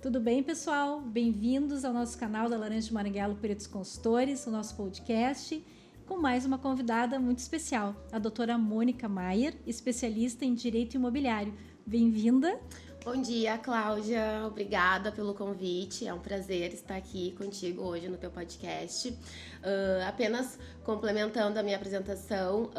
Tudo bem, pessoal? Bem-vindos ao nosso canal da Laranja de Maranguelo Peritos Consultores, o nosso podcast, com mais uma convidada muito especial, a doutora Mônica Maier, especialista em Direito Imobiliário. Bem-vinda! Bom dia, Cláudia. Obrigada pelo convite. É um prazer estar aqui contigo hoje no teu podcast. Apenas complementando a minha apresentação,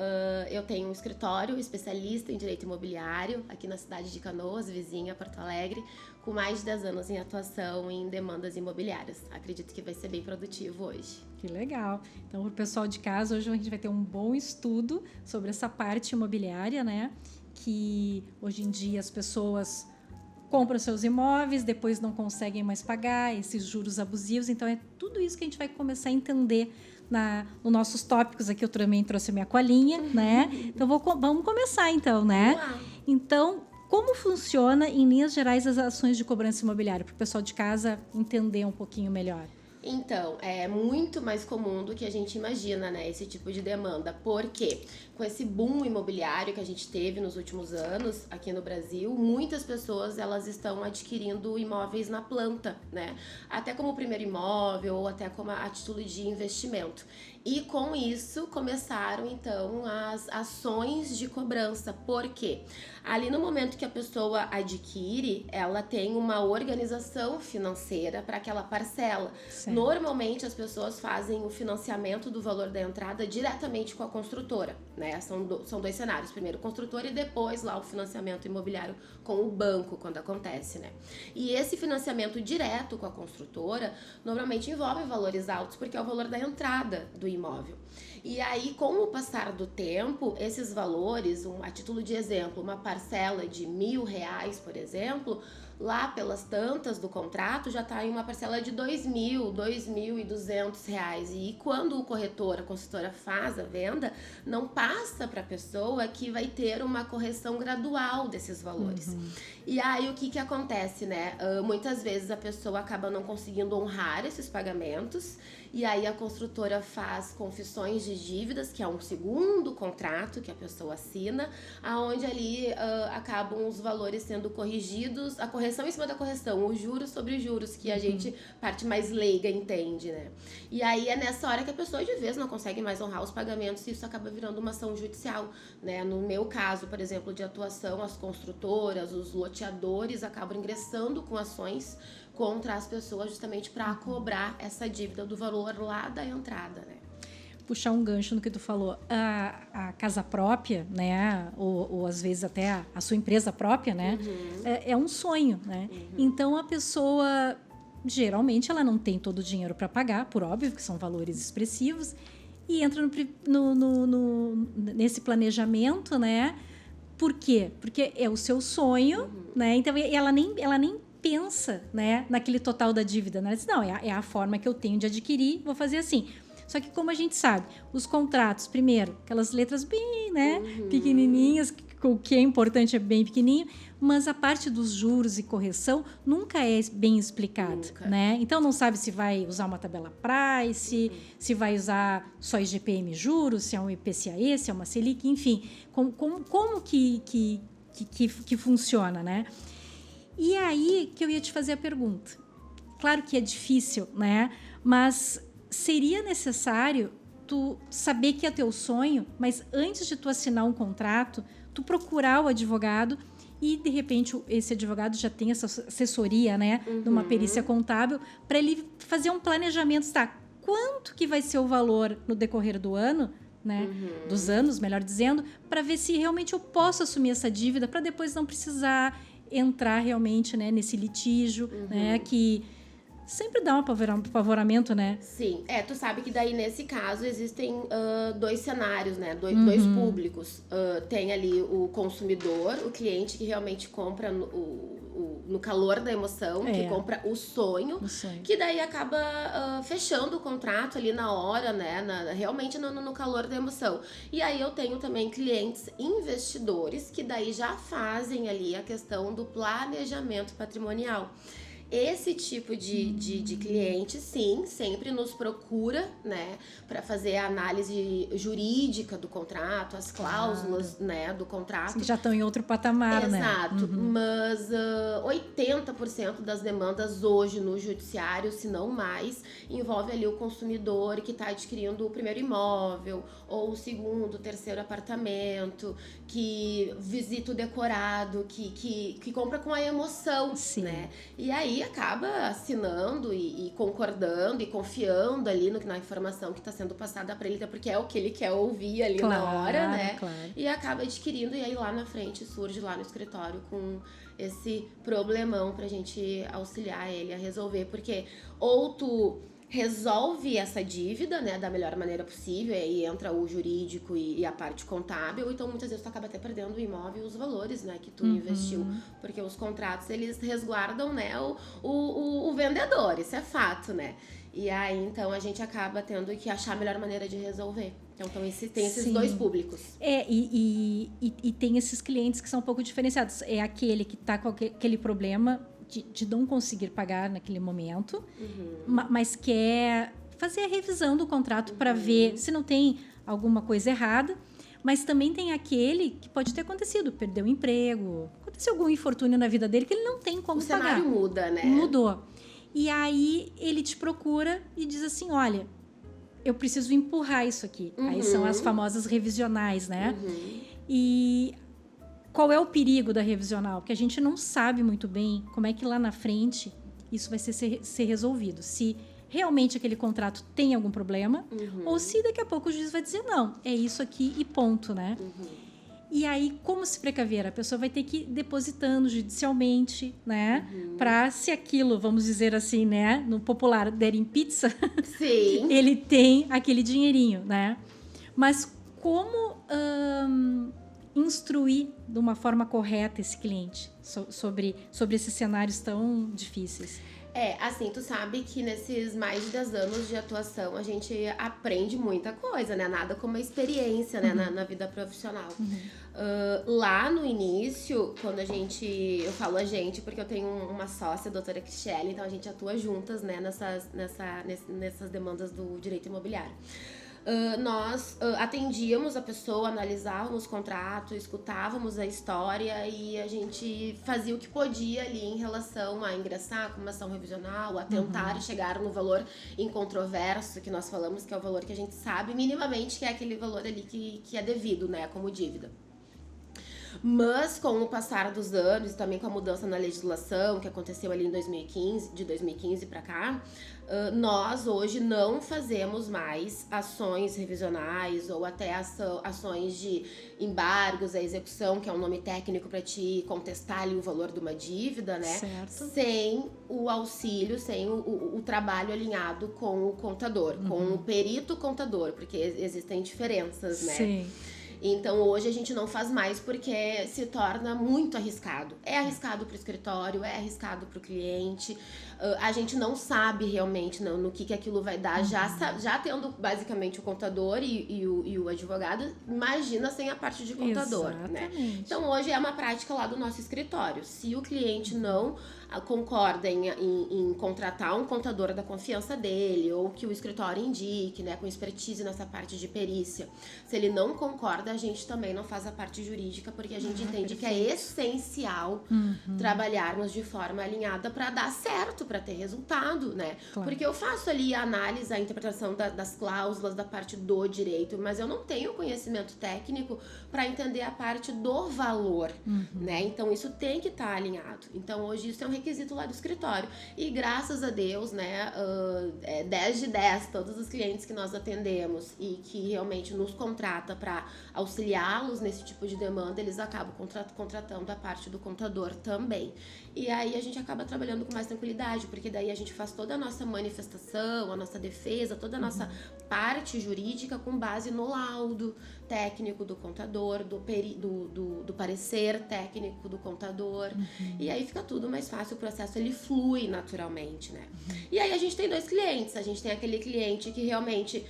eu tenho um escritório especialista em Direito Imobiliário aqui na cidade de Canoas, vizinha Porto Alegre, com mais de 10 anos em atuação em demandas imobiliárias. Acredito que vai ser bem produtivo hoje. Que legal! Então, para o pessoal de casa, hoje a gente vai ter um bom estudo sobre essa parte imobiliária, né? Que hoje em dia as pessoas compram seus imóveis, depois não conseguem mais pagar, esses juros abusivos. Então, é tudo isso que a gente vai começar a entender nos nossos tópicos aqui. Eu também trouxe a minha colinha, né? Então, vamos começar, então, né? Uau. Então, como funciona, em linhas gerais, as ações de cobrança imobiliária? Para o pessoal de casa entender um pouquinho melhor. Então, é muito mais comum do que a gente imagina, né, esse tipo de demanda. Porque com esse boom imobiliário que a gente teve nos últimos anos aqui no Brasil, muitas pessoas elas estão adquirindo imóveis na planta, né? Até como primeiro imóvel ou até como a título de investimento. E com isso começaram então as ações de cobrança. Por quê? Ali no momento que a pessoa adquire, ela tem uma organização financeira para aquela parcela. Certo. Normalmente as pessoas fazem o financiamento do valor da entrada diretamente com a construtora, né? São dois cenários, primeiro construtora e depois lá o financiamento imobiliário com o banco, quando acontece, né? E esse financiamento direto com a construtora normalmente envolve valores altos, porque é o valor da entrada do imóvel. E aí, com o passar do tempo, esses valores, a título de exemplo, uma parcela de R$1.000, por exemplo, lá pelas tantas do contrato já está em uma parcela de R$2.000, R$2.200. E quando o corretor, a consultora faz a venda, não passa para a pessoa que vai ter uma correção gradual desses valores. Uhum. E aí o que acontece, né? Muitas vezes a pessoa acaba não conseguindo honrar esses pagamentos e aí a construtora faz confissões de dívidas, que é um segundo contrato que a pessoa assina, aonde ali acabam os valores sendo corrigidos, a correção em cima da correção, os juros sobre os juros, que a gente, parte mais leiga, entende, né? E aí é nessa hora que a pessoa de vez não consegue mais honrar os pagamentos e isso acaba virando uma ação judicial, né? No meu caso, por exemplo, de atuação, as construtoras, os loteadores acabam ingressando com ações contra as pessoas justamente para cobrar essa dívida do valor lá da entrada, né? Puxar um gancho no que tu falou, a casa própria, né, ou às vezes até a sua empresa própria, né, é um sonho, né? Então a pessoa geralmente ela não tem todo o dinheiro para pagar, por óbvio que são valores expressivos, e entra nesse planejamento, né? Por quê? Porque é o seu sonho, né? Então ela nem pensa, né, naquele total da dívida, né? Ela diz, não, é a forma que eu tenho de adquirir, vou fazer assim. Só que como a gente sabe, os contratos, primeiro, aquelas letras bem, né, pequenininhas, o que é importante é bem pequenininho, mas a parte dos juros e correção nunca é bem explicada, né? Então não sabe se vai usar uma tabela price, se vai usar só IGPM juros, se é um IPCA, se é uma Selic, enfim, como que funciona, né? E aí que eu ia te fazer a pergunta. Claro que é difícil, né? Mas seria necessário tu saber que é teu sonho, mas antes de tu assinar um contrato, tu procurar o advogado e, de repente, esse advogado já tem essa assessoria, né? Numa perícia contábil, para ele fazer um planejamento, tá? Quanto que vai ser o valor no decorrer do ano, né? Dos anos, melhor dizendo, para ver se realmente eu posso assumir essa dívida, para depois não precisar entrar realmente, né, nesse litígio, né, que sempre dá um apavoramento, né? Sim, tu sabe que daí nesse caso existem dois cenários, né, dois públicos. Tem ali o consumidor, o cliente que realmente compra no calor da emoção, que compra o sonho, que daí acaba fechando o contrato ali na hora, né, realmente no calor da emoção. E aí eu tenho também clientes investidores que daí já fazem ali a questão do planejamento patrimonial. esse tipo de cliente, sim, sempre nos procura, né, para fazer a análise jurídica do contrato, as cláusulas, né, do contrato. Já estão em outro patamar, né? Exato, mas 80% das demandas hoje no judiciário, se não mais, envolve ali o consumidor que está adquirindo o primeiro imóvel, ou o segundo, terceiro apartamento, que visita o decorado, que compra com a emoção, Sim. né? E aí acaba assinando e concordando e confiando ali na informação que está sendo passada para ele, até porque é o que ele quer ouvir ali na hora, né? Claro. E acaba adquirindo, e aí lá na frente surge lá no escritório com esse problemão pra gente auxiliar ele a resolver, porque ou tu resolve essa dívida, né, da melhor maneira possível, e aí entra o jurídico e a parte contábil, então muitas vezes tu acaba até perdendo o imóvel e os valores, né, que tu investiu, porque os contratos, eles resguardam, né, o vendedor, isso é fato, né, e aí, então, a gente acaba tendo que achar a melhor maneira de resolver. Então, tem esses dois públicos. E tem esses clientes que são um pouco diferenciados. É aquele que está com aquele problema de não conseguir pagar naquele momento, mas quer fazer a revisão do contrato para ver se não tem alguma coisa errada. Mas também tem aquele que pode ter acontecido, perdeu o emprego, aconteceu algum infortúnio na vida dele que ele não tem como pagar. O cenário muda, né? Mudou. E aí ele te procura e diz assim, olha, eu preciso empurrar isso aqui. Aí são as famosas revisionais, né? E qual é o perigo da revisional? Porque a gente não sabe muito bem como é que lá na frente isso vai ser resolvido. Se realmente aquele contrato tem algum problema, ou se daqui a pouco o juiz vai dizer, não, é isso aqui e ponto, né? E aí, como se precaver? A pessoa vai ter que ir depositando judicialmente, né? Para, se aquilo, vamos dizer assim, né? No popular, derem pizza, Sim. ele tem aquele dinheirinho, né? Mas como instruir de uma forma correta esse cliente sobre esses cenários tão difíceis? Assim, tu sabe que nesses mais de 10 anos de atuação a gente aprende muita coisa, né? Nada como a experiência, né? Na vida profissional. Lá no início, quando eu falo a gente porque eu tenho uma sócia, a doutora Cristiane, então a gente atua juntas, né? Nessas demandas do direito imobiliário. Nós atendíamos a pessoa, analisávamos o contrato, escutávamos a história e a gente fazia o que podia ali em relação a ingressar com uma ação revisional, a tentar chegar no valor incontroverso que nós falamos, que é o valor que a gente sabe minimamente que é aquele valor ali que é devido, né, como dívida. Mas com o passar dos anos e também com a mudança na legislação que aconteceu ali em 2015, de 2015 para cá, nós hoje não fazemos mais ações revisionais ou até ações de embargos à execução, que é um nome técnico para te contestar ali o valor de uma dívida, né? Certo. Sem o auxílio, sem o trabalho alinhado com o contador, com o perito contador, porque existem diferenças, né? Sim. Então, hoje a gente não faz mais porque se torna muito arriscado. É arriscado para o escritório, é arriscado para o cliente. A gente não sabe realmente no que aquilo vai dar. Já tendo basicamente o contador e o advogado, imagina sem a parte de contador, né? Então, hoje é uma prática lá do nosso escritório. Se o cliente não concorda em contratar um contador da confiança dele ou que o escritório indique, né, com expertise nessa parte de perícia, se ele não concorda, a gente também não faz a parte jurídica, porque a gente entende que é essencial trabalharmos de forma alinhada para dar certo, para ter resultado, né? Claro. Porque eu faço ali a análise, a interpretação das cláusulas da parte do direito, mas eu não tenho conhecimento técnico para entender a parte do valor, né? Então isso tem que estar alinhado. Então hoje isso é um requisito lá do escritório. E graças a Deus, né, 10 de 10, todos os clientes que nós atendemos e que realmente nos contrata para auxiliá-los nesse tipo de demanda, eles acabam contratando a parte do contador também. E aí a gente acaba trabalhando com mais tranquilidade, porque daí a gente faz toda a nossa manifestação, a nossa defesa, toda a nossa parte jurídica com base no laudo técnico do contador, do parecer técnico do contador. E aí fica tudo mais fácil, o processo ele flui naturalmente, né? E aí a gente tem dois clientes, a gente tem aquele cliente que realmente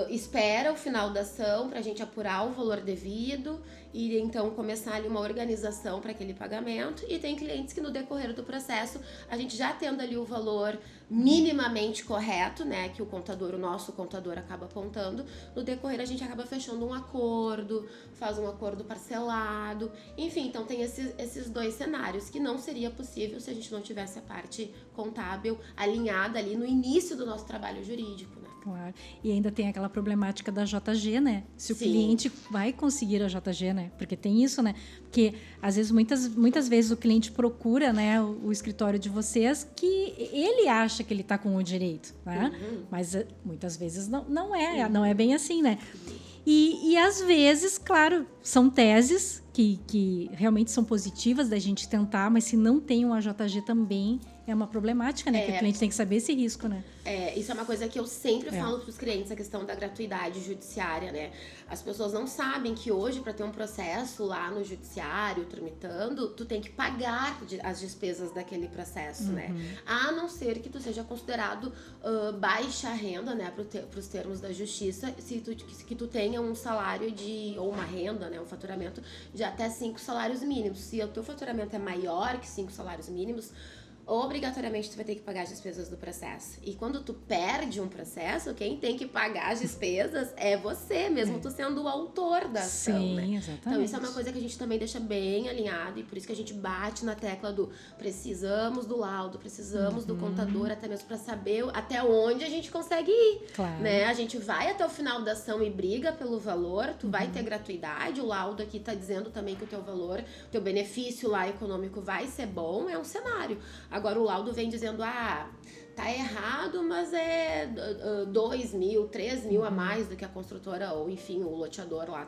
espera o final da ação para a gente apurar o valor devido e então começar ali uma organização para aquele pagamento, e tem clientes que no decorrer do processo a gente já tendo ali o valor minimamente correto, né, que o nosso contador acaba apontando, no decorrer a gente acaba fechando um acordo, faz um acordo parcelado, enfim, então tem esses dois cenários que não seria possível se a gente não tivesse a parte contábil alinhada ali no início do nosso trabalho jurídico, né? Claro. E ainda tem aquela problemática da JG, né? Se o cliente vai conseguir a JG, né? Porque tem isso, né? Porque, às vezes, muitas vezes o cliente procura, né, o escritório de vocês que ele acha que ele está com o direito, né? Mas muitas vezes não é bem assim, né? E às vezes, claro, são teses que realmente são positivas da gente tentar, mas se não tem um AJG também é uma problemática, né? Que o cliente tem que saber esse risco, né? Isso é uma coisa que eu sempre falo para os clientes, a questão da gratuidade judiciária, né? As pessoas não sabem que hoje, para ter um processo lá no judiciário, tramitando, tu tem que pagar as despesas daquele processo, né? A não ser que tu seja considerado baixa renda, né? Para os termos da justiça, que tu tenha um salário ou uma renda, né? Um faturamento de até 5 salários mínimos. Se o teu faturamento é maior que 5 salários mínimos, obrigatoriamente tu vai ter que pagar as despesas do processo. E quando tu perde um processo, quem tem que pagar as despesas é você, mesmo tu sendo o autor da ação, né? Exatamente. Então isso é uma coisa que a gente também deixa bem alinhado, e por isso que a gente bate na tecla do precisamos do laudo, precisamos do contador, até mesmo para saber até onde a gente consegue ir, né? A gente vai até o final da ação e briga pelo valor, tu vai ter gratuidade, o laudo aqui tá dizendo também que o teu valor, o teu benefício lá econômico vai ser bom, é um cenário. Agora o laudo vem dizendo, tá errado, mas é 2 mil, 3 mil a mais do que a construtora ou, enfim, o loteador lá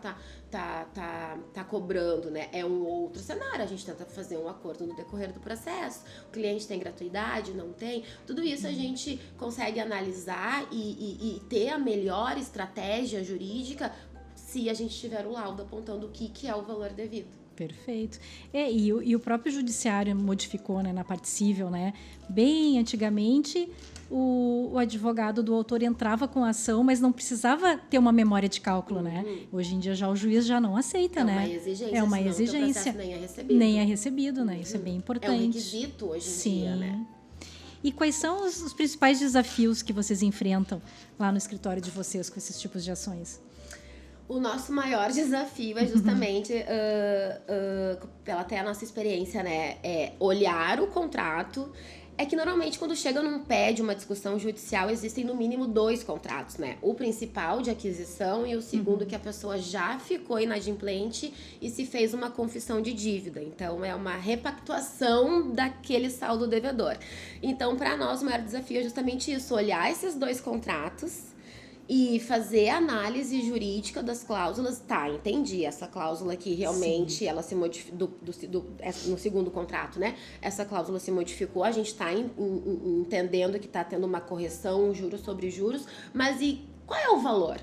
tá cobrando, né? É um outro cenário. A gente tenta fazer um acordo no decorrer do processo. O cliente tem gratuidade, não tem? Tudo isso a gente consegue analisar e ter a melhor estratégia jurídica se a gente tiver o laudo apontando o que é o valor devido. Perfeito. E o próprio judiciário modificou, né, na parte civil, né? Bem antigamente, o advogado do autor entrava com a ação, mas não precisava ter uma memória de cálculo, né? Hoje em dia já o juiz já não aceita, né? É uma exigência. O processo nem é recebido. Né? Isso é bem importante. É um requisito hoje em dia, né? E quais são os principais desafios que vocês enfrentam lá no escritório de vocês com esses tipos de ações? O nosso maior desafio é justamente, pela até a nossa experiência, né, é olhar o contrato. É que normalmente quando chega num pé de uma discussão judicial existem no mínimo 2 contratos, né? O principal de aquisição e o segundo que a pessoa já ficou inadimplente e se fez uma confissão de dívida. Então é uma repactuação daquele saldo devedor. Então para nós o maior desafio é justamente isso, olhar esses 2 contratos e fazer a análise jurídica das cláusulas. Tá, entendi, essa cláusula aqui realmente ela se modificou no segundo contrato, né? Essa cláusula se modificou, a gente tá entendendo que tá tendo uma correção, juros sobre juros, mas e qual é o valor?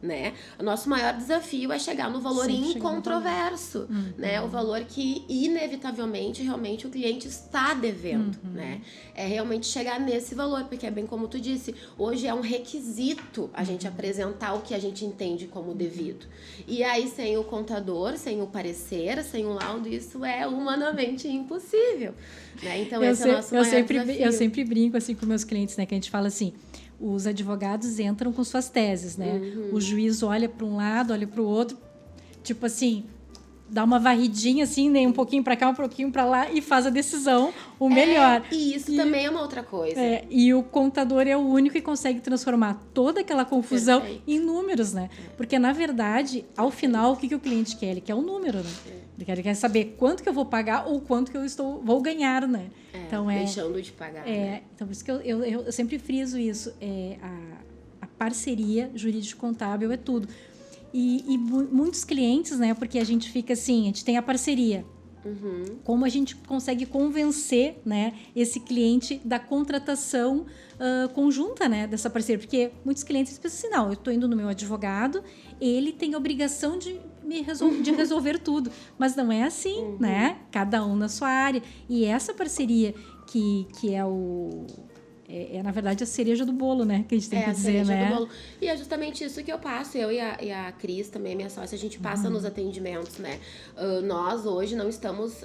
Né? O nosso maior desafio é chegar no valor incontroverso, né? O valor que inevitavelmente realmente o cliente está devendo, né? É realmente chegar nesse valor, porque é bem como tu disse, hoje é um requisito a gente apresentar o que a gente entende como devido. E aí sem o contador, sem o parecer, sem o laudo, isso é humanamente impossível, né? Então esse é o nosso maior desafio. Eu sempre brinco assim com meus clientes, né? Que a gente fala assim, os advogados entram com suas teses, né? O juiz olha para um lado, olha para o outro, tipo assim, dá uma varridinha assim, né? Um pouquinho para cá, um pouquinho para lá e faz a decisão o melhor. E isso também é uma outra coisa. E o contador é o único que consegue transformar toda aquela confusão em números, né? Porque, na verdade, ao final, o que o cliente quer? Ele quer um número, né? Ele quer saber quanto que eu vou pagar ou quanto que eu vou ganhar, né? Então, deixando de pagar. Né? Então, por isso que eu sempre friso isso. A parceria jurídico-contábil é tudo. E muitos clientes, né? Porque a gente fica assim, a gente tem a parceria. Como a gente consegue convencer, né, esse cliente da contratação conjunta, né, dessa parceria? Porque muitos clientes pensam assim, não, eu estou indo no meu advogado, ele tem a obrigação de resolver tudo. Mas não é assim, né? Cada um na sua área. E essa parceria que é na verdade, a cereja do bolo, né? Que a gente tem que dizer, a cereja né? do bolo. E é justamente isso que eu passo. Eu e a Cris, também, minha sócia, a gente passa nos atendimentos, né? Nós, hoje, não estamos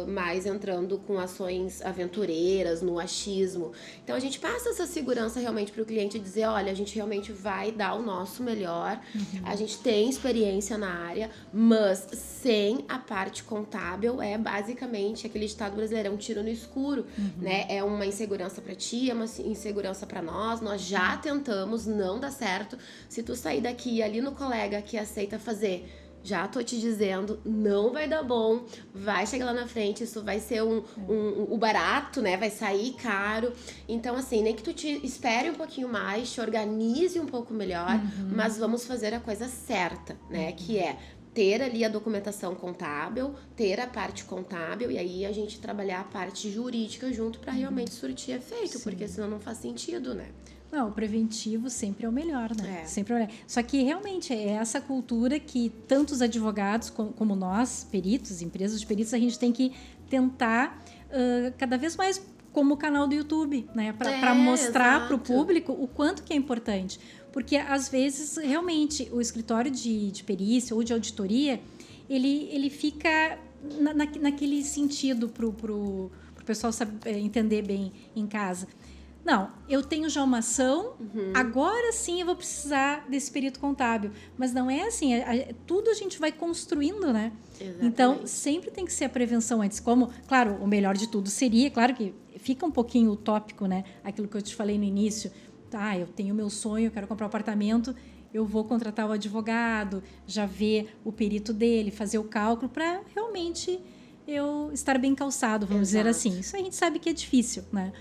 mais entrando com ações aventureiras, no achismo. Então, a gente passa essa segurança realmente para o cliente dizer, olha, a gente realmente vai dar o nosso melhor, a gente tem experiência na área, mas sem a parte contábil, é basicamente aquele ditado brasileiro, é um tiro no escuro, né? É uma insegurança para ti, é uma insegurança para nós já tentamos, não dá certo. Se tu sair daqui ali no colega que aceita fazer, já tô te dizendo, não vai dar bom, vai chegar lá na frente, isso vai ser o barato, né? Vai sair caro. Então, assim, nem que tu te espere um pouquinho mais, te organize um pouco melhor, mas vamos fazer a coisa certa, né? Que é ter ali a documentação contábil, ter a parte contábil e aí a gente trabalhar a parte jurídica junto para realmente surtir efeito, porque senão não faz sentido, né? Não, o preventivo sempre é o melhor, né? É. Sempre é o melhor. Só que realmente é essa cultura que tantos advogados como nós, peritos, empresas de peritos, a gente tem que tentar cada vez mais como o canal do YouTube, né? Para mostrar para o público o quanto que é importante. Porque, às vezes, realmente, o escritório de perícia ou de auditoria, ele fica naquele sentido para o pessoal entender bem em casa. Não, eu tenho já uma ação, agora sim eu vou precisar desse perito contábil. Mas não é assim, tudo a gente vai construindo, né? Exatamente. Então, sempre tem que ser a prevenção antes. Como, claro, o melhor de tudo seria, claro que fica um pouquinho utópico, né? Aquilo que eu te falei no início. Tá, eu tenho meu sonho, eu quero comprar um apartamento, eu vou contratar o advogado, já ver o perito dele, fazer o cálculo para realmente eu estar bem calçado, vamos dizer assim. Isso a gente sabe que é difícil, né?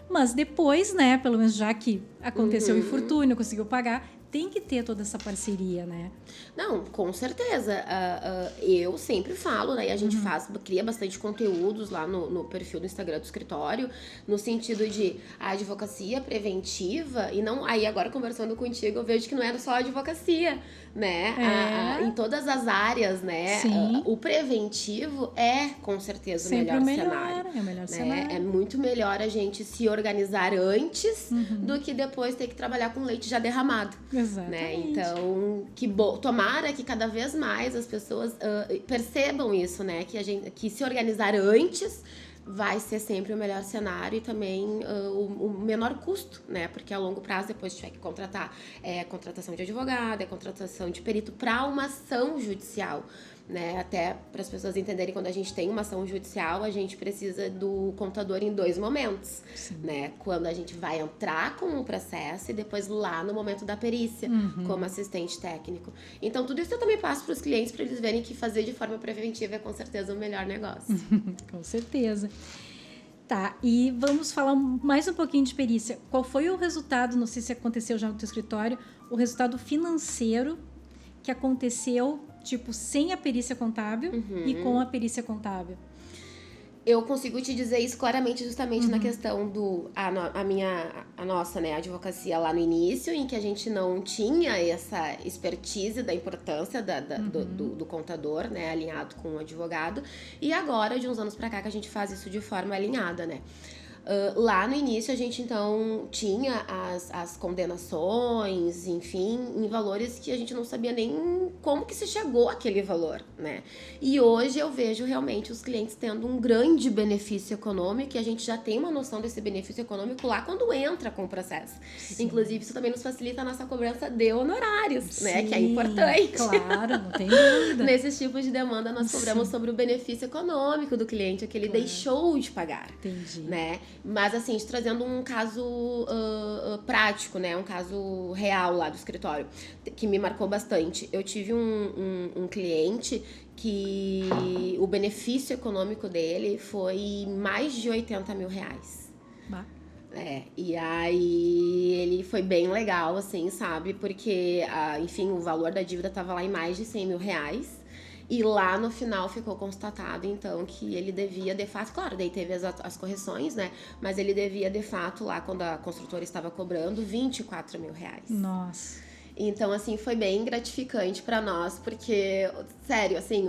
Mas depois, né, pelo menos já que aconteceu o infortúnio, conseguiu pagar, tem que ter toda essa parceria, né? Não, com certeza. Eu sempre falo, né? E a gente cria bastante conteúdos lá no perfil do Instagram do escritório, no sentido de a advocacia preventiva, e não. Aí agora conversando contigo, eu vejo que não era só a advocacia, né? Em todas as áreas, né? O preventivo é, com certeza, sempre o melhor cenário. É o melhor né? cenário. É muito melhor a gente se organizar antes do que depois ter que trabalhar com leite já derramado. Exatamente. Né? Então, tomara que cada vez mais as pessoas percebam isso, né? Que se organizar antes vai ser sempre o melhor cenário e também o menor custo, né? Porque a longo prazo, depois tiver que contratar contratação de advogado, contratação de perito para uma ação judicial. Né? Até para as pessoas entenderem, quando a gente tem uma ação judicial, a gente precisa do contador em 2 momentos, né? Quando a gente vai entrar com o processo e depois lá no momento da perícia, como assistente técnico. Então, tudo isso eu também passo para os clientes, para eles verem que fazer de forma preventiva é com certeza o melhor negócio. Com certeza. Tá, e vamos falar mais um pouquinho de perícia. Qual foi o resultado, não sei se aconteceu já no teu escritório, o resultado financeiro que aconteceu, tipo, sem a perícia contábil e com a perícia contábil? Eu consigo te dizer isso claramente, justamente na questão a nossa, né, advocacia lá no início, em que a gente não tinha essa expertise da importância do contador, né, alinhado com o advogado, e agora, de uns anos pra cá, que a gente faz isso de forma alinhada, né. Lá no início a gente então tinha as condenações, enfim, em valores que a gente não sabia nem como que se chegou àquele valor, né? E hoje eu vejo realmente os clientes tendo um grande benefício econômico, e a gente já tem uma noção desse benefício econômico lá quando entra com o processo. Sim. Inclusive, isso também nos facilita a nossa cobrança de honorários, sim, né? Que é importante. Claro, não tem dúvida. Nesses tipos de demanda nós cobramos sobre o benefício econômico do cliente, que ele deixou de pagar. Entendi. Né? Mas assim, trazendo um caso prático, né? Um caso real lá do escritório, que me marcou bastante. Eu tive um cliente que o benefício econômico dele foi mais de 80 mil reais. Bah. E aí ele foi bem legal, assim, sabe? Porque, enfim, o valor da dívida tava lá em mais de 100 mil reais. E lá no final ficou constatado, então, que ele devia, de fato, claro, daí teve as correções, né? Mas ele devia, de fato, lá quando a construtora estava cobrando, 24 mil reais. Nossa. Então, assim, foi bem gratificante para nós, porque, sério, assim,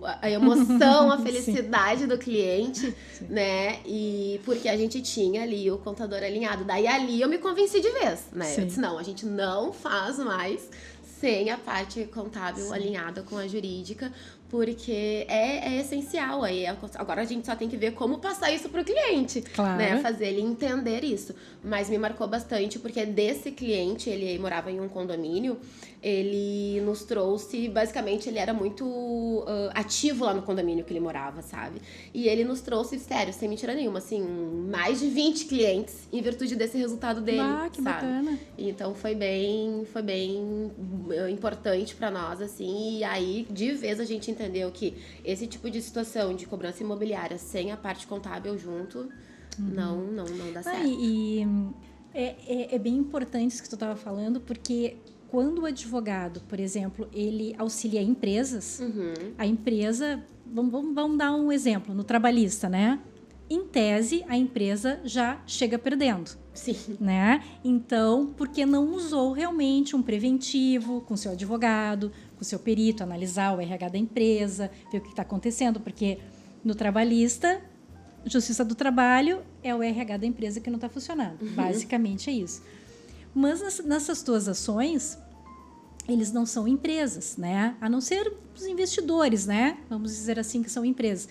a emoção, a felicidade do cliente, né? E porque a gente tinha ali o contador alinhado. Daí ali eu me convenci de vez, né? Eu disse, não, a gente não faz mais sem a parte contábil alinhada com a jurídica, porque é essencial. Agora a gente só tem que ver como passar isso pro cliente, né? Fazer ele entender isso. Mas me marcou bastante, porque desse cliente, ele morava em um condomínio, ele nos trouxe, basicamente, ele era muito ativo lá no condomínio que ele morava, sabe? E ele nos trouxe, sério, sem mentira nenhuma, assim, mais de 20 clientes em virtude desse resultado dele, que sabe? Bacana. Então foi bem importante pra nós, assim, e aí de vez a gente entendeu que esse tipo de situação de cobrança imobiliária sem a parte contábil junto, não dá certo. É bem importante isso que tu estava falando, porque quando o advogado, por exemplo, ele auxilia empresas, a empresa, vamos dar um exemplo, no trabalhista, né? Em tese, a empresa já chega perdendo. Sim. Né? Então, porque não usou realmente um preventivo com seu advogado, com seu perito, analisar o RH da empresa, ver o que está acontecendo, porque no trabalhista, Justiça do Trabalho é o RH da empresa que não está funcionando. Basicamente é isso. Mas nessas tuas ações, eles não são empresas, né? A não ser os investidores, né? Vamos dizer assim que são empresas.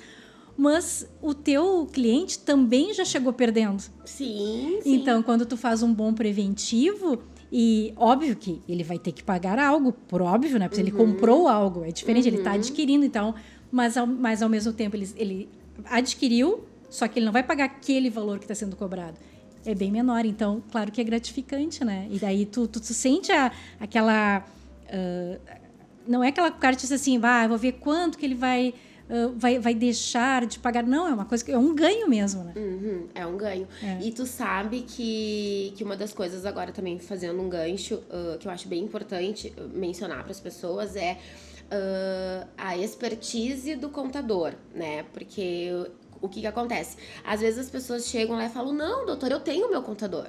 Mas o teu cliente também já chegou perdendo. Sim. Então, quando tu faz um bom preventivo, e óbvio que ele vai ter que pagar algo, por óbvio, né? Porque ele comprou algo, é diferente, ele está adquirindo, então, mas ao mesmo tempo ele adquiriu, só que ele não vai pagar aquele valor que está sendo cobrado. É bem menor, então, claro que é gratificante, né? E daí tu sente aquela... não é aquela cara que diz assim, eu vou ver quanto que ele vai deixar de pagar. Não, é uma coisa que é um ganho mesmo, né? É um ganho. E tu sabe que uma das coisas agora também, fazendo um gancho, que eu acho bem importante mencionar para as pessoas é a expertise do contador, né? Porque o que acontece? Às vezes as pessoas chegam lá e falam, não, doutor, eu tenho meu contador.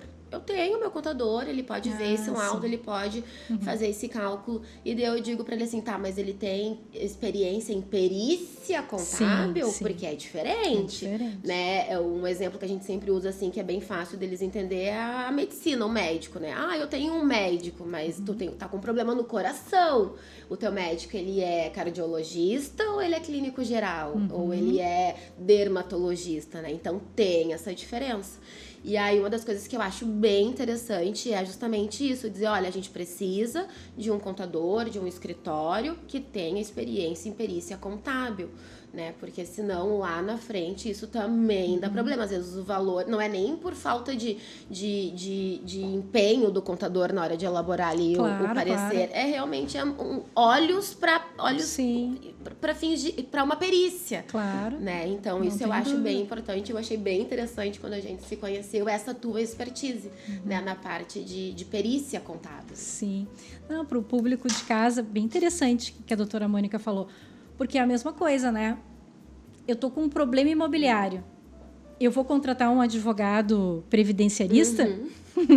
Ele pode ver esse laudo, ele pode fazer esse cálculo. E daí eu digo pra ele assim, tá, mas ele tem experiência em perícia contábil? Sim. Porque é diferente, né? É um exemplo que a gente sempre usa, assim, que é bem fácil deles entender, é a medicina, o médico, né? Eu tenho um médico, mas tu tá com problema no coração. O teu médico, ele é cardiologista ou ele é clínico geral? Ou ele é dermatologista, né? Então tem essa diferença. E aí, uma das coisas que eu acho bem interessante é justamente isso, dizer, olha, a gente precisa de um contador, de um escritório que tenha experiência em perícia contábil, né? Porque senão, lá na frente, isso também dá problema. Às vezes, o valor não é nem por falta de empenho do contador na hora de elaborar ali o parecer. É realmente olhos para fingir, para uma perícia. Claro. Né? Então, isso eu acho bem importante. Eu achei bem interessante quando a gente se conheceu, essa tua expertise, né? Na parte de perícia contábil. Sim. Não, para o público de casa, bem interessante que a doutora Mônica falou. Porque é a mesma coisa, né? Eu tô com um problema imobiliário. Eu vou contratar um advogado previdenciarista,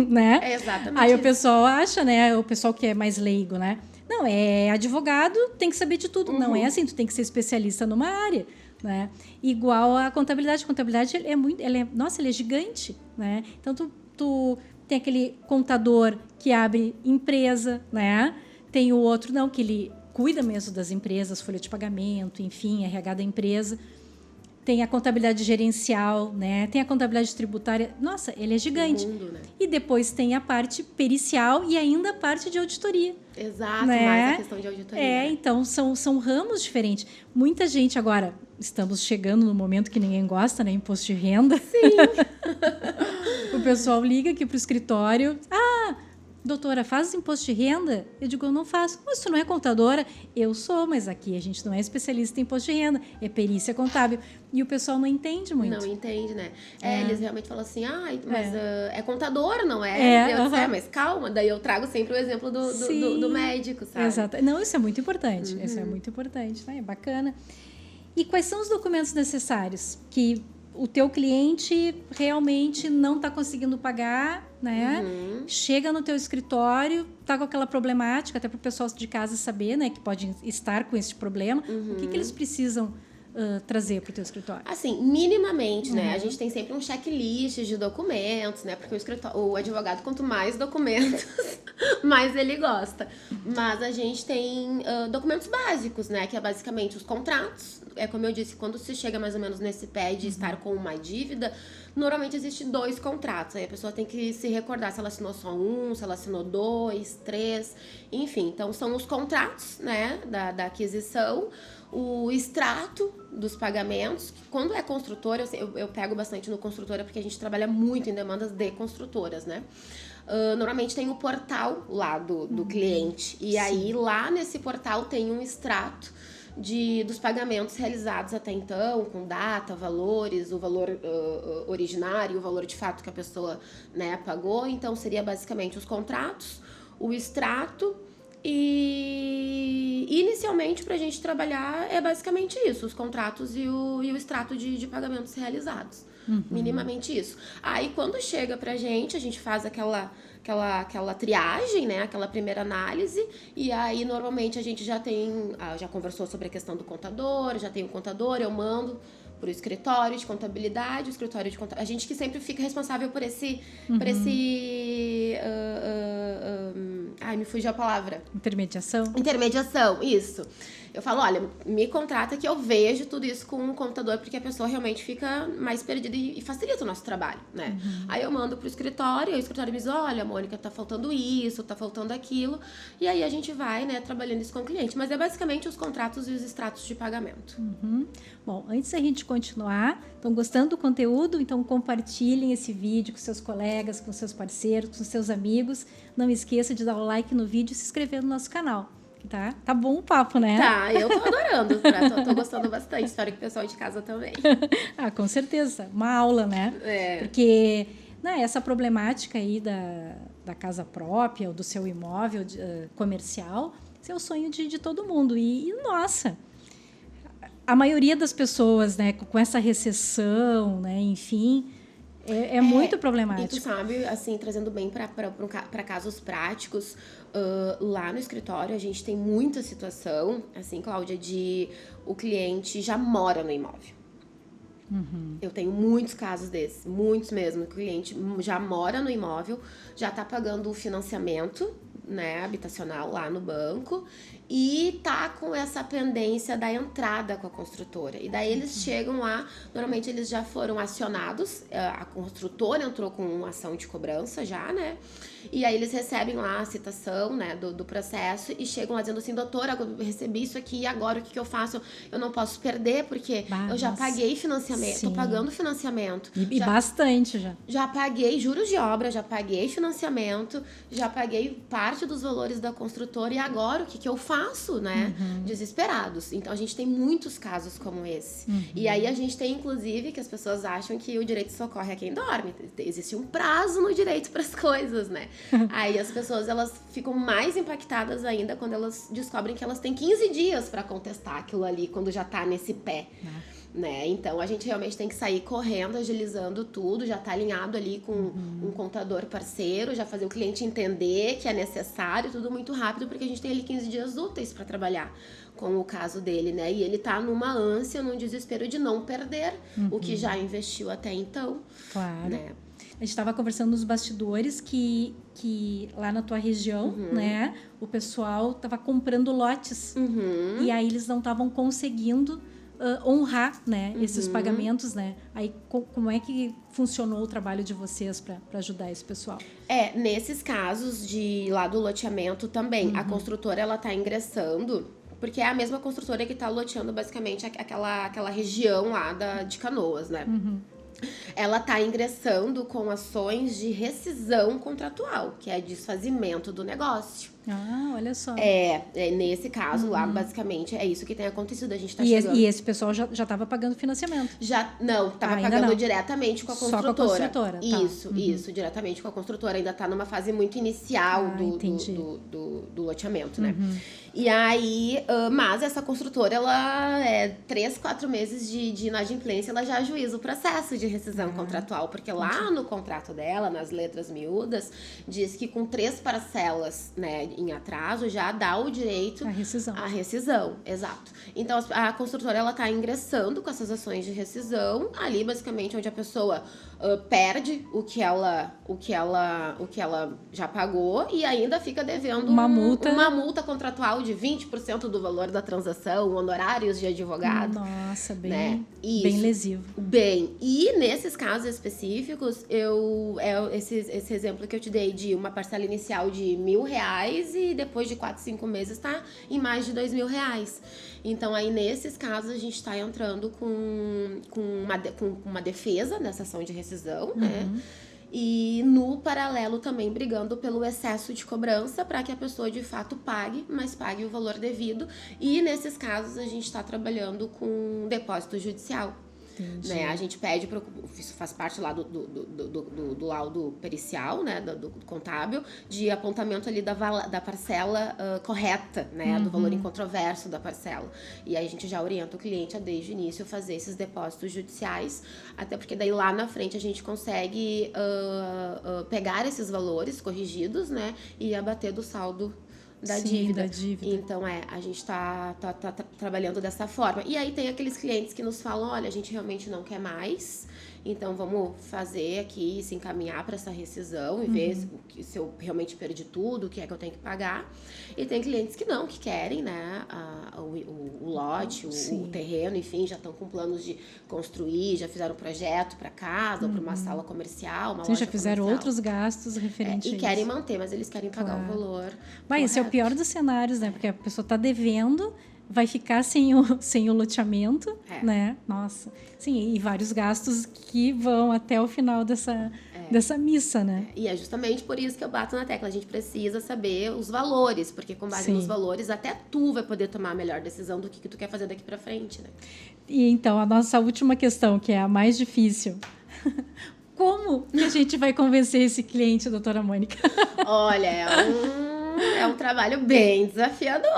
né? É exatamente Aí isso. o pessoal acha, né? O pessoal que é mais leigo, né? Não, advogado, tem que saber de tudo. Não é assim, tu tem que ser especialista numa área, né? Igual a contabilidade. A contabilidade, ele é gigante, né? Então, tu tem aquele contador que abre empresa, né? Tem o outro, não, que ele cuida mesmo das empresas, folha de pagamento, enfim, RH da empresa. Tem a contabilidade gerencial, né? Tem a contabilidade tributária. Nossa, ele é gigante. Mundo, né? E depois tem a parte pericial e ainda a parte de auditoria. Exato, né? mais a questão de auditoria. Né? Então, são ramos diferentes. Muita gente agora, estamos chegando no momento que ninguém gosta, né? Imposto de renda. Sim. O pessoal liga aqui para o escritório. Doutora, faz imposto de renda? Eu digo, eu não faço. Mas tu não é contadora? Eu sou, mas aqui a gente não é especialista em imposto de renda, é perícia contábil. E o pessoal não entende muito. Não entende, né? Eles realmente falam assim, mas é contador, não é? Eu disse, mas calma. Daí eu trago sempre o exemplo do médico, sabe? Exato. Não, isso é muito importante. Isso é muito importante, né? É bacana. E quais são os documentos necessários que o teu cliente realmente não está conseguindo pagar, né? Chega no teu escritório, tá com aquela problemática, até para o pessoal de casa saber, né? Que pode estar com esse problema. O que eles precisam trazer para o teu escritório? Assim, minimamente, né? A gente tem sempre um checklist de documentos, né? Porque o advogado, quanto mais documentos, mais ele gosta. Mas a gente tem documentos básicos, né? Que é basicamente os contratos. É como eu disse, quando se chega mais ou menos nesse pé de estar com uma dívida, normalmente existe 2 contratos. Aí a pessoa tem que se recordar se ela assinou só um, se ela assinou 2, 3, enfim. Então, são os contratos, né? Da aquisição, o extrato dos pagamentos. Quando é construtora, eu pego bastante no construtora porque a gente trabalha muito em demandas de construtoras, né? Normalmente tem o portal lá do cliente. E aí, lá nesse portal tem um extrato dos pagamentos realizados até então, com data, valores, o valor originário, o valor de fato que a pessoa, né, pagou. Então, seria basicamente os contratos, o extrato. E inicialmente, para a gente trabalhar, é basicamente isso, os contratos e o extrato de pagamentos realizados. Minimamente isso. Aí, quando chega pra gente, a gente faz aquela triagem, né? Aquela primeira análise. E aí, normalmente, a gente já conversou sobre a questão do contador, já tem o contador, eu mando pro escritório de contabilidade, o escritório de contabilidade. A gente que sempre fica responsável por esse... Ai, me fugiu a palavra. Intermediação, isso. Eu falo, olha, me contrata que eu vejo tudo isso com um computador, porque a pessoa realmente fica mais perdida e facilita o nosso trabalho, né? Aí eu mando pro escritório, e o escritório me diz, olha, Mônica, tá faltando isso, tá faltando aquilo. E aí a gente vai, né, trabalhando isso com o cliente. Mas é basicamente os contratos e os extratos de pagamento. Bom, antes da gente continuar, estão gostando do conteúdo? Então compartilhem esse vídeo com seus colegas, com seus parceiros, com seus amigos. Não esqueça de dar o like no vídeo e se inscrever no nosso canal. Tá bom o papo, né? Tá, eu tô adorando. Tô gostando bastante. Espero que o pessoal de casa também. Com certeza. Uma aula, né? Porque essa problemática aí da casa própria ou do seu imóvel comercial, esse é o sonho de todo mundo. E nossa, a maioria das pessoas, né, com essa recessão, né, enfim... É muito problemático. E tu sabe, assim, trazendo bem para casos práticos, lá no escritório a gente tem muita situação, assim, Cláudia, de o cliente já mora no imóvel. Eu tenho muitos casos desses, muitos mesmo. O cliente já mora no imóvel, já está pagando o financiamento, né, habitacional lá no banco e tá com essa pendência da entrada com a construtora. E daí eles chegam lá, normalmente eles já foram acionados, a construtora entrou com uma ação de cobrança já, né? E aí eles recebem lá a citação, né, do processo e chegam lá dizendo assim, doutora, eu recebi isso aqui, e agora o que eu faço? Eu não posso perder porque eu já paguei financiamento, tô pagando financiamento. E bastante já. Já paguei juros de obra, já paguei financiamento, já paguei parte dos valores da construtora e agora o que eu faço, né? Desesperados. Então a gente tem muitos casos como esse. E aí a gente tem, inclusive, que as pessoas acham que o direito socorre a quem dorme. Existe um prazo no direito para as coisas, né? Aí as pessoas, elas ficam mais impactadas ainda quando elas descobrem que elas têm 15 dias para contestar aquilo ali, quando já tá nesse pé. Né? Então a gente realmente tem que sair correndo, agilizando tudo, já tá alinhado ali com um contador parceiro, já fazer o cliente entender que é necessário, tudo muito rápido, porque a gente tem ali 15 dias úteis para trabalhar com o caso dele, né? E ele tá numa ânsia, num desespero de não perder o que já investiu até então. Claro. Né? A gente estava conversando nos bastidores que lá na tua região, né, o pessoal estava comprando lotes e aí eles não estavam conseguindo honrar, né, esses pagamentos, né? Aí como é que funcionou o trabalho de vocês para ajudar esse pessoal? Nesses casos lá do loteamento também, a construtora ela tá ingressando, porque é a mesma construtora que tá loteando basicamente aquela região lá de Canoas, né? Ela está ingressando com ações de rescisão contratual, que é desfazimento do negócio. Ah, olha só. Nesse caso lá, basicamente, é isso que tem acontecido. A gente tá chegando... E esse pessoal já estava pagando financiamento? Não, estava pagando não. diretamente com a construtora. Só com a construtora, tá. Isso, diretamente com a construtora. Ainda está numa fase muito inicial do loteamento, né? E aí, mas essa construtora, ela 3, 4 meses de inadimplência, ela já ajuiza o processo de rescisão contratual, porque lá no contrato dela, nas letras miúdas, diz que com 3 parcelas, né, em atraso, já dá o direito à rescisão, exato. Então, a construtora, ela tá ingressando com essas ações de rescisão, ali, basicamente, onde a pessoa perde o que ela já pagou e ainda fica devendo uma multa contratual de 20% do valor da transação, honorários de advogado. Nossa, bem, né? bem lesivo. E nesses casos específicos, esse exemplo que eu te dei de uma parcela inicial de R$1.000 e depois de 4, 5 meses tá em mais de R$2.000. Então, aí, nesses casos, a gente está entrando com uma defesa nessa ação de rescisão, né? E, no paralelo, também brigando pelo excesso de cobrança para que a pessoa, de fato, pague, mas pague o valor devido. E, nesses casos, a gente está trabalhando com depósito judicial. Né? A gente pede, isso faz parte lá do laudo pericial, né? do contábil, de apontamento ali da parcela correta, né? Do valor incontroverso da parcela. E aí a gente já orienta o cliente a, desde o início, fazer esses depósitos judiciais, até porque daí lá na frente a gente consegue pegar esses valores corrigidos, né? E abater do saldo da dívida. Então, a gente tá trabalhando dessa forma. E aí tem aqueles clientes que nos falam, olha, a gente realmente não quer mais, então vamos fazer aqui, se encaminhar para essa rescisão e ver se eu realmente perdi tudo, o que é que eu tenho que pagar. E tem clientes que não, que querem, né, o lote, o terreno, enfim, já estão com planos de construir, já fizeram um projeto para casa ou para uma sala comercial, uma loja já fizeram comercial. Outros gastos referentes a isso. E querem manter, mas eles querem pagar o valor. Mas esse é o pior dos cenários, né? Porque a pessoa está devendo, vai ficar sem o loteamento, né? Nossa. Sim, e vários gastos que vão até o final dessa missa, né? E é justamente por isso que eu bato na tecla. A gente precisa saber os valores, porque com base nos valores, até tu vai poder tomar a melhor decisão do que tu quer fazer daqui para frente, né? E então, a nossa última questão, que é a mais difícil. Como que a gente vai convencer esse cliente, doutora Mônica? Olha, é um trabalho bem desafiador.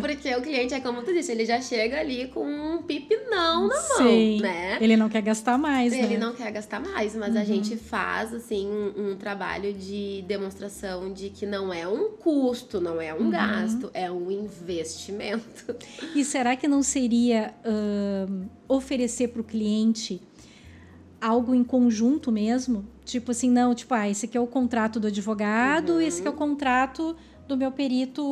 Porque o cliente, como tu disse, ele já chega ali com um pipinão na mão, né? Ele não quer gastar mais, né? Ele não quer gastar mais, mas a gente faz, assim, um trabalho de demonstração de que não é um custo, não é um gasto, é um investimento. E será que não seria oferecer para o cliente algo em conjunto mesmo? Tipo assim, não, tipo, esse aqui é o contrato do advogado, esse aqui é o contrato do meu perito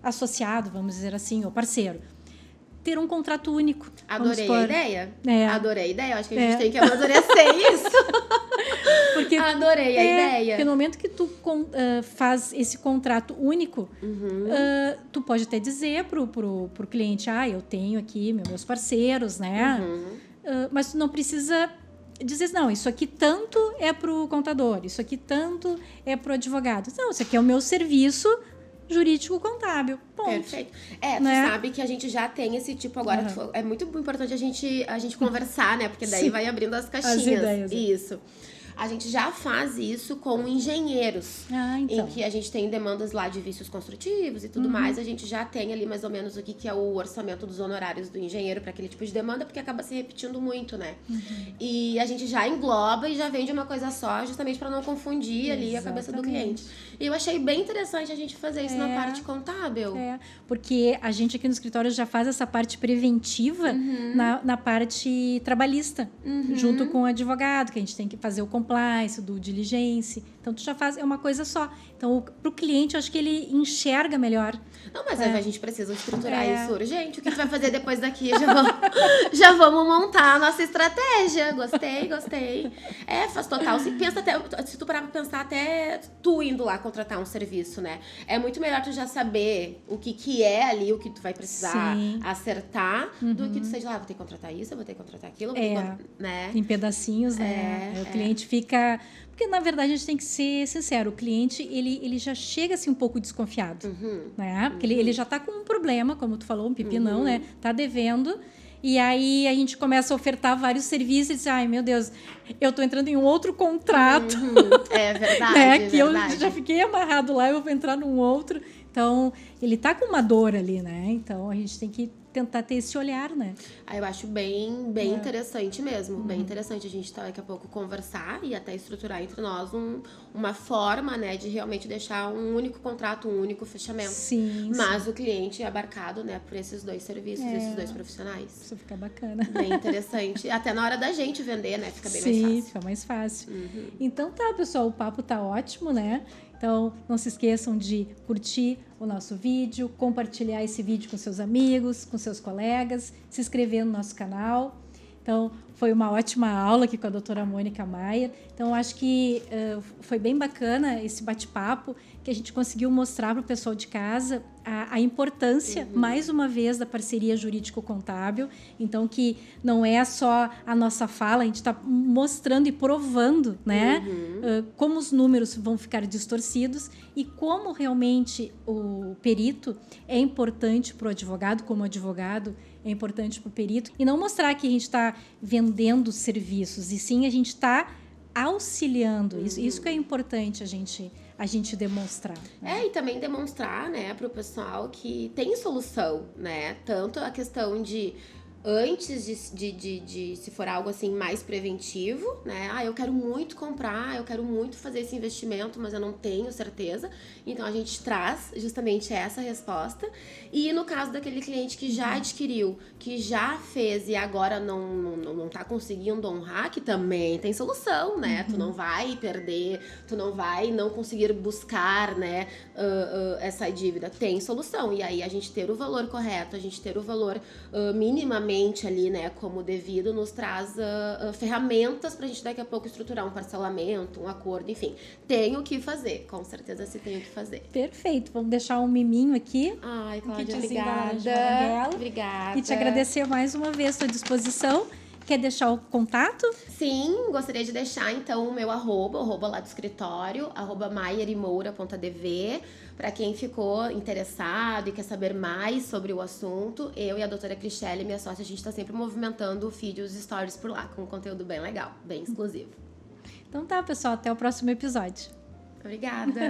associado, vamos dizer assim, ou parceiro. Ter um contrato único. Adorei a ideia. Adorei a ideia. Eu acho que a gente tem que amadurecer isso. Porque, adorei a ideia. Porque no momento que tu faz esse contrato único, tu pode até dizer pro cliente, eu tenho aqui meus parceiros, né? Mas tu não precisa dizer, não, isso aqui tanto é pro contador, isso aqui tanto é pro advogado. Não, isso aqui é o meu serviço jurídico contábil. Ponto. Perfeito. Tu sabe que a gente já tem esse tipo agora. É muito importante a gente conversar, né? Porque daí vai abrindo as caixinhas. As ideias. Isso. A gente já faz isso com engenheiros, então. Em que a gente tem demandas lá de vícios construtivos e tudo mais. A gente já tem ali mais ou menos o que é o orçamento dos honorários do engenheiro para aquele tipo de demanda, porque acaba se repetindo muito, né? E a gente já engloba e já vende uma coisa só, justamente para não confundir ali a cabeça do cliente. E eu achei bem interessante a gente fazer isso na parte contábil. Porque a gente aqui no escritório já faz essa parte preventiva na parte trabalhista, junto com o advogado, que a gente tem que fazer o compliance, do diligence. Então, tu já faz, é uma coisa só. Então, para o cliente, eu acho que ele enxerga melhor. Não, mas a gente precisa estruturar isso urgente. O que tu vai fazer depois daqui? Já vamos montar a nossa estratégia. Gostei. Faz total. Se tu parar pra pensar, até tu indo lá contratar um serviço, né? É muito melhor tu já saber o que é ali, o que tu vai precisar acertar, do que tu seja lá, vou ter que contratar isso, eu vou ter que contratar aquilo, né? Em pedacinhos, né? O cliente fica... Porque, na verdade, a gente tem que ser sincero. O cliente, ele já chega, assim, um pouco desconfiado, né? Porque ele já tá com um problema, como tu falou, um pepinão, né? Tá devendo. E aí, a gente começa a ofertar vários serviços e diz, ai, meu Deus, eu tô entrando em um outro contrato. É verdade, né? Que eu já fiquei amarrado lá, eu vou entrar num outro. Então, ele tá com uma dor ali, né? Então, a gente tem que tentar ter esse olhar, né? Eu acho bem interessante mesmo. Bem interessante a gente daqui a pouco conversar e até estruturar entre nós uma forma, né, de realmente deixar um único contrato, um único fechamento. Sim. Mas o cliente é abarcado, né, por esses dois serviços, esses dois profissionais. Isso fica bacana. Bem interessante. Até na hora da gente vender, né? Fica bem mais fácil. Sim, fica mais fácil. Então tá, pessoal, o papo tá ótimo, né? Então, não se esqueçam de curtir o nosso vídeo, compartilhar esse vídeo com seus amigos, com seus colegas, se inscrever no nosso canal. Então, foi uma ótima aula aqui com a doutora Mônica Maier. Então, acho que foi bem bacana esse bate-papo, que a gente conseguiu mostrar para o pessoal de casa a importância, mais uma vez, da parceria jurídico-contábil. Então, que não é só a nossa fala, a gente está mostrando e provando, né? Como os números vão ficar distorcidos e como realmente o perito é importante para o advogado, como advogado é importante para o perito. E não mostrar que a gente está vendendo serviços, e sim a gente está auxiliando. Isso que é importante a gente demonstrar. Né? E também demonstrar, né, para o pessoal que tem solução, né? Tanto a questão de antes de se for algo assim mais preventivo, né? Eu quero muito comprar, eu quero muito fazer esse investimento, mas eu não tenho certeza. Então a gente traz justamente essa resposta. E no caso daquele cliente que já adquiriu, que já fez e agora não tá conseguindo honrar, que também tem solução, né? Tu não vai perder, tu não vai não conseguir buscar, né, essa dívida. Tem solução. E aí a gente ter o valor correto, a gente ter o valor minimamente ali, né, como devido, nos traz ferramentas pra gente daqui a pouco estruturar um parcelamento, um acordo, enfim. Tem o que fazer, com certeza se tem o que fazer. Perfeito, vamos deixar um miminho aqui. Ai, Cláudia, obrigada. E te agradecer mais uma vez a sua disposição. Quer deixar o contato? Sim, gostaria de deixar então o meu arroba lá do escritório, @maierimoura.dv. Para quem ficou interessado e quer saber mais sobre o assunto, eu e a doutora Cristiele, minha sócia, a gente está sempre movimentando o feed e os stories por lá, com um conteúdo bem legal, bem exclusivo. Então tá, pessoal, até o próximo episódio. Obrigada!